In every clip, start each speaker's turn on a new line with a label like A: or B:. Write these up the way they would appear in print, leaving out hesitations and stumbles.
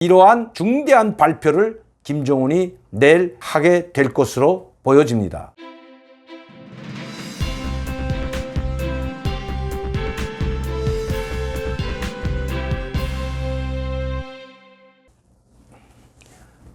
A: 이러한 중대한 발표를 김정은이 내일 하게 될 것으로 보여집니다.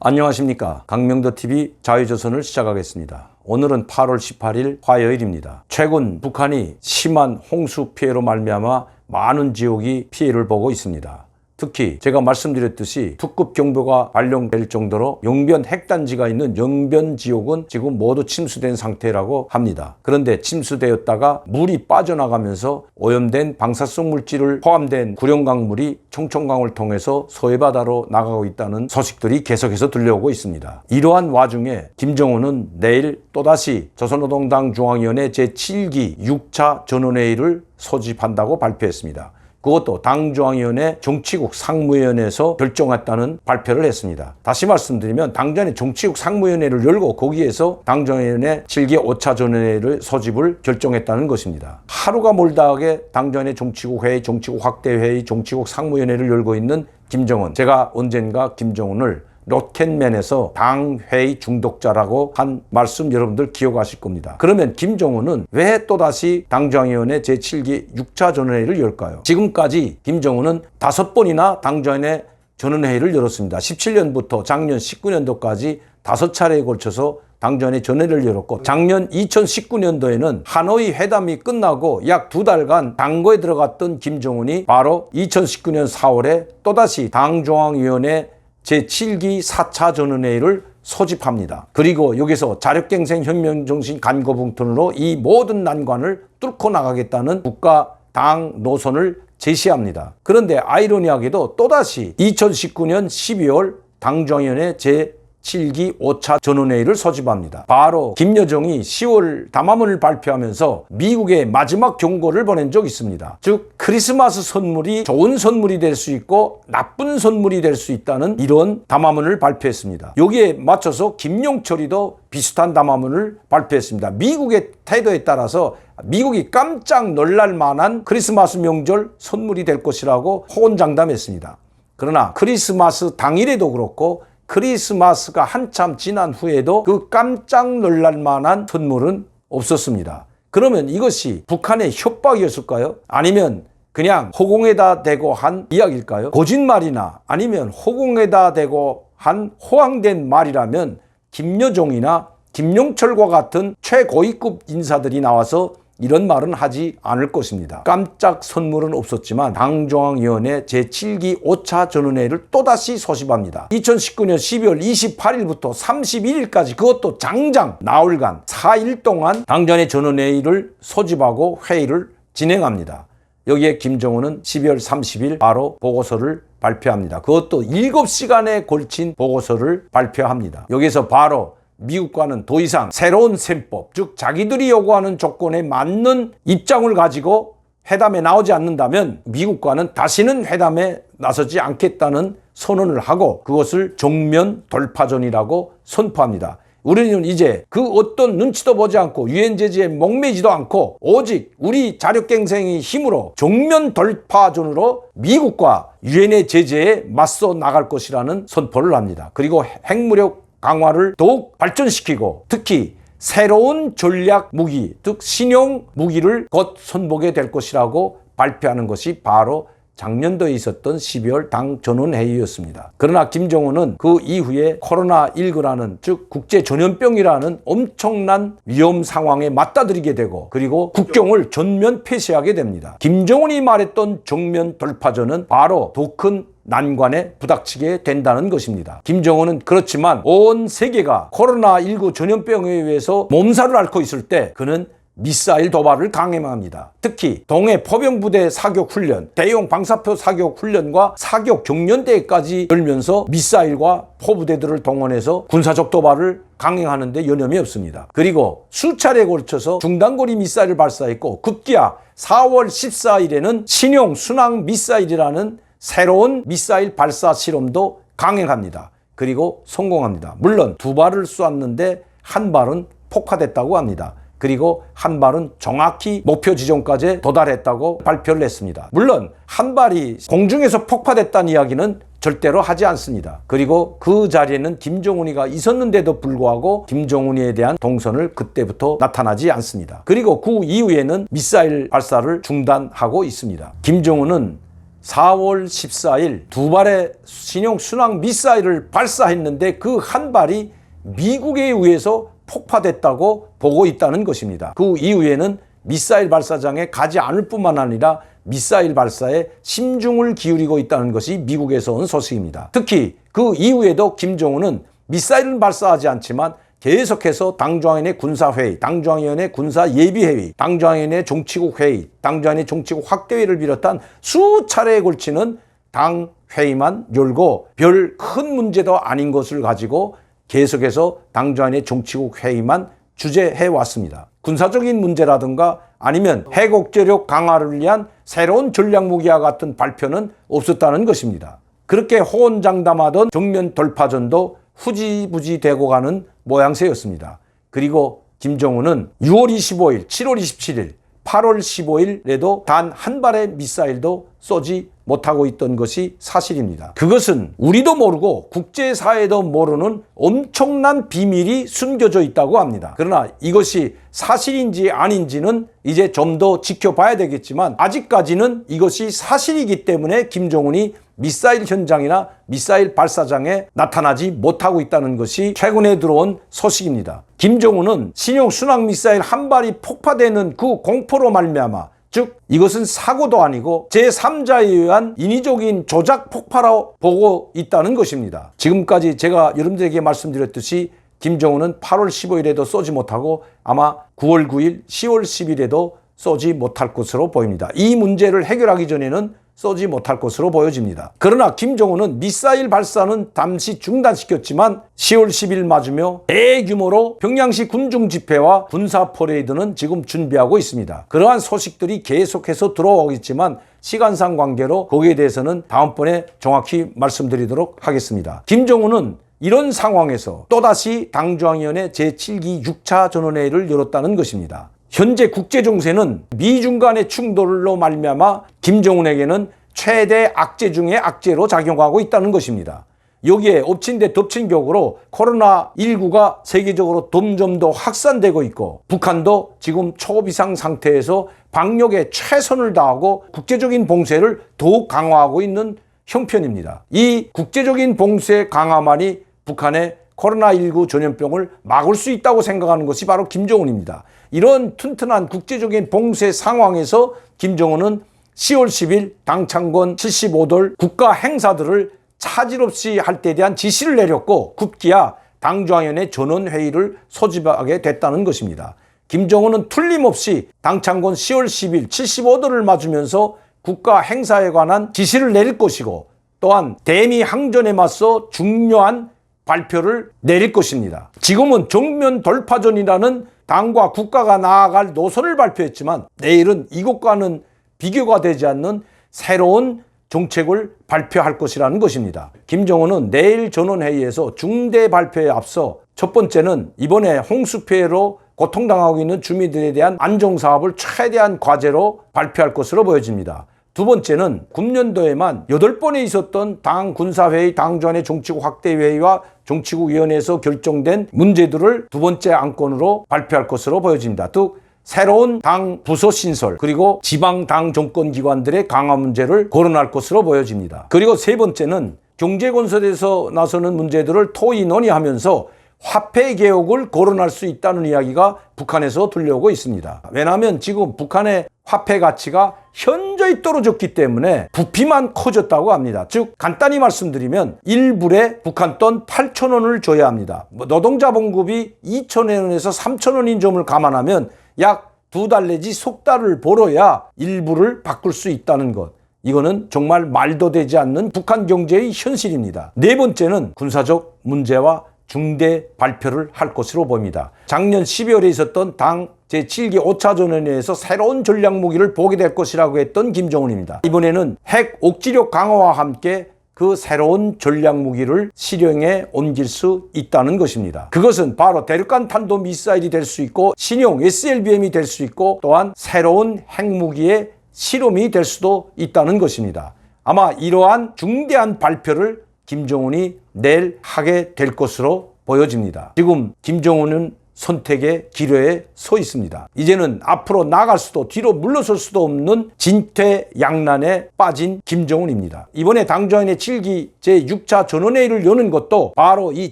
A: 안녕하십니까. 강명도TV 자유조선을 시작하겠습니다. 오늘은 8월 18일 화요일입니다. 최근 북한이 심한 홍수 피해로 말미암아 많은 지역이 피해를 보고 있습니다. 특히 제가 말씀드렸듯이 특급 경보가 발령될 정도로 영변 핵단지가 있는 영변 지역은 지금 모두 침수된 상태라고 합니다. 그런데 침수되었다가 물이 빠져나가면서 오염된 방사성 물질을 포함된 구룡강물이 청천강을 통해서 서해바다로 나가고 있다는 소식들이 계속해서 들려오고 있습니다. 이러한 와중에 김정은은 내일 또다시 조선노동당 중앙위원회 제7기 6차 전원회의를 소집한다고 발표했습니다. 그것도 당중앙위원회 정치국 상무위원회에서 결정했다는 발표를 했습니다. 다시 말씀드리면 당전에 정치국 상무위원회를 열고 거기에서 당중앙위원회 7기 5차 전원회의를 소집을 결정했다는 것입니다. 하루가 멀다하게 당전에 정치국 회의, 정치국 확대회의, 정치국 상무위원회를 열고 있는 김정은. 제가 언젠가 김정은을 로켓맨에서 당회의 중독자라고 한 말씀 여러분들 기억하실 겁니다. 그러면 김정은은 왜 또다시 당중앙위원회 제7기 6차 전원회의를 열까요? 지금까지 김정은은 5번이나 당중앙위원회 전원회의를 열었습니다. 17년부터 작년 19년도까지 5차례에 걸쳐서 당전에 전회를 열었고, 작년 2019년도에는 하노이 회담이 끝나고 약 2달간 당거에 들어갔던 김정은이 바로 2019년 4월에 또다시 당중앙위원회 제7기 4차 전원회의를 소집합니다. 그리고 여기서 자력갱생 혁명정신 간거붕턴으로 이 모든 난관을 뚫고 나가겠다는 국가 당 노선을 제시합니다. 그런데 아이러니하게도 또다시 2019년 12월 당중앙위원회 제7기 5차 전원회의를 소집합니다. 바로 김여정이 10월 담화문을 발표하면서 미국에 마지막 경고를 보낸 적이 있습니다. 즉 크리스마스 선물이 좋은 선물이 될 수 있고 나쁜 선물이 될 수 있다는 이런 담화문을 발표했습니다. 여기에 맞춰서 김용철이도 비슷한 담화문을 발표했습니다. 미국의 태도에 따라서 미국이 깜짝 놀랄 만한 크리스마스 명절 선물이 될 것이라고 호언장담했습니다. 그러나 크리스마스 당일에도 그렇고 크리스마스가 한참 지난 후에도 그 깜짝 놀랄 만한 선물은 없었습니다. 그러면 이것이 북한의 협박이었을까요? 아니면 그냥 허공에다 대고 한 이야기일까요? 거짓말이나 아니면 허공에다 대고 한 호황된 말이라면 김여정이나 김용철과 같은 최고위급 인사들이 나와서 이런 말은 하지 않을 것입니다. 깜짝 선물은 없었지만 당중앙위원회 제7기 5차 전원회의를 또다시 소집합니다. 2019년 12월 28일부터 31일까지 그것도 장장 나흘간 4일 동안 당전의 전원회의를 소집하고 회의를 진행합니다. 여기에 김정은은 12월 30일 바로 보고서를 발표합니다. 그것도 7시간에 걸친 보고서를 발표합니다. 여기서 바로 미국과는 더 이상 새로운 셈법, 즉 자기들이 요구하는 조건에 맞는 입장을 가지고 회담에 나오지 않는다면 미국과는 다시는 회담에 나서지 않겠다는 선언을 하고 그것을 정면 돌파전이라고 선포합니다. 우리는 이제 그 어떤 눈치도 보지 않고 유엔 제재에 목매지도 않고 오직 우리 자력갱생의 힘으로 정면 돌파전으로 미국과 유엔의 제재에 맞서 나갈 것이라는 선포를 합니다. 그리고 핵무력 강화를 더욱 발전시키고 특히 새로운 전략 무기, 즉 신형 무기를 곧 선보게 될 것이라고 발표하는 것이 바로 작년도에 있었던 12월 당 전원회의였습니다. 그러나 김정은은 그 이후에 코로나19라는 즉 국제전염병이라는 엄청난 위험 상황에 맞닥뜨리게 되고 그리고 국경을 전면 폐쇄하게 됩니다. 김정은이 말했던 정면 돌파전은 바로 더 큰 난관에 부닥치게 된다는 것입니다. 김정은은 그렇지만 온 세계가 코로나19 전염병에 의해서 몸살을 앓고 있을 때 그는 미사일 도발을 강행합니다. 특히 동해 포병부대 사격훈련, 대형 방사표 사격훈련과 사격 경련대회까지 열면서 미사일과 포부대들을 동원해서 군사적 도발을 강행하는 데 여념이 없습니다. 그리고 수차례에 걸쳐서 중단거리 미사일을 발사했고 급기야 4월 14일에는 신형 순항 미사일이라는 새로운 미사일 발사 실험도 강행합니다. 그리고 성공합니다. 물론 2발을 쏘았는데 1발은 폭파됐다고 합니다. 그리고 1발은 정확히 목표 지점까지 도달했다고 발표를 했습니다. 물론 1발이 공중에서 폭파됐다는 이야기는 절대로 하지 않습니다. 그리고 그 자리에는 김정은이가 있었는데도 불구하고 김정은이에 대한 동선을 그때부터 나타나지 않습니다. 그리고 그 이후에는 미사일 발사를 중단하고 있습니다. 김정은은 4월 14일 두 발의 신형 순항 미사일을 발사했는데 그 한 발이 미국에 의해서 폭파됐다고 보고 있다는 것입니다. 그 이후에는 미사일 발사장에 가지 않을 뿐만 아니라 미사일 발사에 심중을 기울이고 있다는 것이 미국에서 온 소식입니다. 특히 그 이후에도 김정은은 미사일은 발사하지 않지만 계속해서 당중앙위원회 군사회의, 당중앙위원회 군사예비회의, 당중앙위원회 정치국 회의, 당중앙위원회 정치국 확대회의를 비롯한 수차례에 걸치는 당 회의만 열고 별 큰 문제도 아닌 것을 가지고 계속해서 당중앙위원회 정치국 회의만 주재해 왔습니다. 군사적인 문제라든가 아니면 핵억제력 강화를 위한 새로운 전략무기와 같은 발표는 없었다는 것입니다. 그렇게 호언장담하던 정면 돌파전도 후지부지 되고 가는 모양새였습니다. 그리고 김정은은 6월 25일, 7월 27일, 8월 15일에도 단 한 발의 미사일도 쏘지 못하고 있던 것이 사실입니다. 그것은 우리도 모르고 국제사회도 모르는 엄청난 비밀이 숨겨져 있다고 합니다. 그러나 이것이 사실인지 아닌지는 이제 좀 더 지켜봐야 되겠지만 아직까지는 이것이 사실이기 때문에 김정은이 미사일 현장이나 미사일 발사장에 나타나지 못하고 있다는 것이 최근에 들어온 소식입니다. 김정은은 신형 순항 미사일 한 발이 폭파되는 그 공포로 말미암아, 즉 이것은 사고도 아니고 제3자에 의한 인위적인 조작 폭파로 보고 있다는 것입니다. 지금까지 제가 여러분들에게 말씀드렸듯이 김정은은 8월 15일에도 쏘지 못하고 아마 9월 9일, 10월 10일에도 쏘지 못할 것으로 보입니다. 이 문제를 해결하기 전에는 쏘지 못할 것으로 보여집니다. 그러나 김정은은 미사일 발사는 잠시 중단시켰지만 10월 10일 맞으며 대규모로 평양시 군중 집회와 군사 퍼레이드는 지금 준비하고 있습니다. 그러한 소식들이 계속해서 들어오겠지만 시간상 관계로 거기에 대해서는 다음번에 정확히 말씀드리도록 하겠습니다. 김정은은 이런 상황에서 또다시 당중앙위원회 제7기 6차 전원회의를 열었다는 것입니다. 현재 국제정세는 미중 간의 충돌로 말미암아 김정은에게는 최대 악재 중의 악재로 작용하고 있다는 것입니다. 여기에 엎친 데 덮친 격으로 코로나19가 세계적으로 점점 더 확산되고 있고 북한도 지금 초비상 상태에서 방역에 최선을 다하고 국제적인 봉쇄를 더욱 강화하고 있는 형편입니다. 이 국제적인 봉쇄 강화만이 북한의 코로나19 전염병을 막을 수 있다고 생각하는 것이 바로 김정은입니다. 이런 튼튼한 국제적인 봉쇄 상황에서 김정은은 10월 10일 당창건 75돌 국가 행사들을 차질 없이 할 때에 대한 지시를 내렸고 급기야 당중앙위원회 전원회의를 소집하게 됐다는 것입니다. 김정은은 틀림없이 당창건 10월 10일 75돌을 맞으면서 국가 행사에 관한 지시를 내릴 것이고 또한 대미 항전에 맞서 중요한 발표를 내릴 것입니다. 지금은 정면 돌파전이라는 당과 국가가 나아갈 노선을 발표했지만 내일은 이것과는 비교가 되지 않는 새로운 정책을 발표할 것이라는 것입니다. 김정은은 내일 전원회의에서 중대 발표에 앞서 첫 번째는 이번에 홍수 피해로 고통당하고 있는 주민들에 대한 안정사업을 최대한 과제로 발표할 것으로 보여집니다. 두 번째는 금년도에만 8번에 있었던 당 군사회의, 당중앙위원회 정치국 확대회의와 정치국위원회에서 결정된 문제들을 두 번째 안건으로 발표할 것으로 보여집니다. 즉 새로운 당 부서 신설 그리고 지방 당 정권기관들의 강화 문제를 거론할 것으로 보여집니다. 그리고 세 번째는 경제건설에서 나서는 문제들을 토의 논의하면서 화폐 개혁을 거론할 수 있다는 이야기가 북한에서 들려오고 있습니다. 왜냐하면 지금 북한의 화폐 가치가 현저히 떨어졌기 때문에 부피만 커졌다고 합니다. 즉 간단히 말씀드리면 1불에 북한 돈 8,000원을 줘야 합니다. 노동자 봉급이 2,000원에서 3,000원인 점을 감안하면 약 2달 내지 석 달을 벌어야 1불을 바꿀 수 있다는 것. 이거는 정말 말도 되지 않는 북한 경제의 현실입니다. 네 번째는 군사적 문제와 중대 발표를 할 것으로 보입니다. 작년 12월에 있었던 당 제7기 5차 전원회의에서 새로운 전략무기를 보게 될 것이라고 했던 김정은입니다. 이번에는 핵 억지력 강화와 함께 그 새로운 전략무기를 실행에 옮길 수 있다는 것입니다. 그것은 바로 대륙간 탄도미사일이 될 수 있고 신형 SLBM이 될 수 있고 또한 새로운 핵무기의 실험이 될 수도 있다는 것입니다. 아마 이러한 중대한 발표를 김정은이 내일 하게 될 것으로 보여집니다. 지금 김정은은 선택의 기로에 서 있습니다. 이제는 앞으로 나갈 수도 뒤로 물러설 수도 없는 진퇴양난에 빠진 김정은입니다. 이번에 당정인의 7기 제6차 전원회의를 여는 것도 바로 이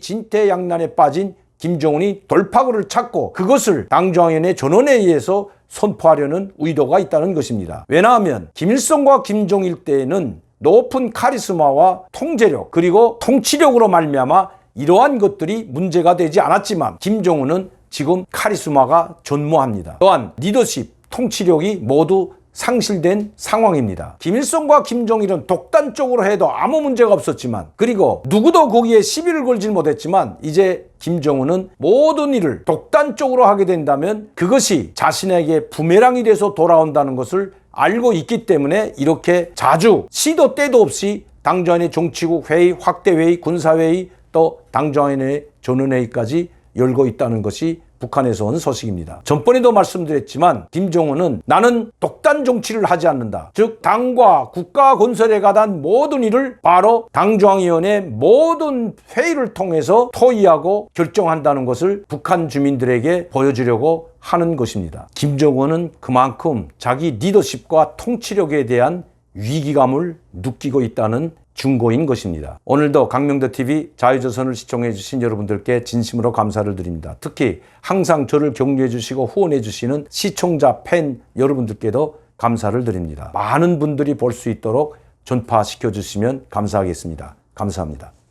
A: 진퇴양난에 빠진 김정은이 돌파구를 찾고 그것을 당정인의 전원회의에서 선포하려는 의도가 있다는 것입니다. 왜냐하면 김일성과 김정일 때에는 높은 카리스마와 통제력 그리고 통치력으로 말미암아 이러한 것들이 문제가 되지 않았지만 김정은은 지금 카리스마가 전무합니다. 또한 리더십, 통치력이 모두 상실된 상황입니다. 김일성과 김정일은 독단적으로 해도 아무 문제가 없었지만 그리고 누구도 거기에 시비를 걸지 못했지만 이제 김정은은 모든 일을 독단적으로 하게 된다면 그것이 자신에게 부메랑이 돼서 돌아온다는 것을 알고 있기 때문에 이렇게 자주 시도 때도 없이 당정인의 정치국 회의, 확대회의, 군사회의 또 당정인의 전원회의까지 열고 있다는 것이 북한에서 온 소식입니다. 전번에도 말씀드렸지만 김정은은 나는 독단 정치를 하지 않는다. 즉 당과 국가 건설에 관한 모든 일을 바로 당중앙위원회 모든 회의를 통해서 토의하고 결정한다는 것을 북한 주민들에게 보여주려고 하는 것입니다. 김정은은 그만큼 자기 리더십과 통치력에 대한 위기감을 느끼고 있다는 증거인 것입니다. 오늘도 강명도TV 자유조선을 시청해 주신 여러분들께 진심으로 감사를 드립니다. 특히 항상 저를 격려해 주시고 후원해 주시는 시청자 팬 여러분들께도 감사를 드립니다. 많은 분들이 볼 수 있도록 전파시켜 주시면 감사하겠습니다. 감사합니다.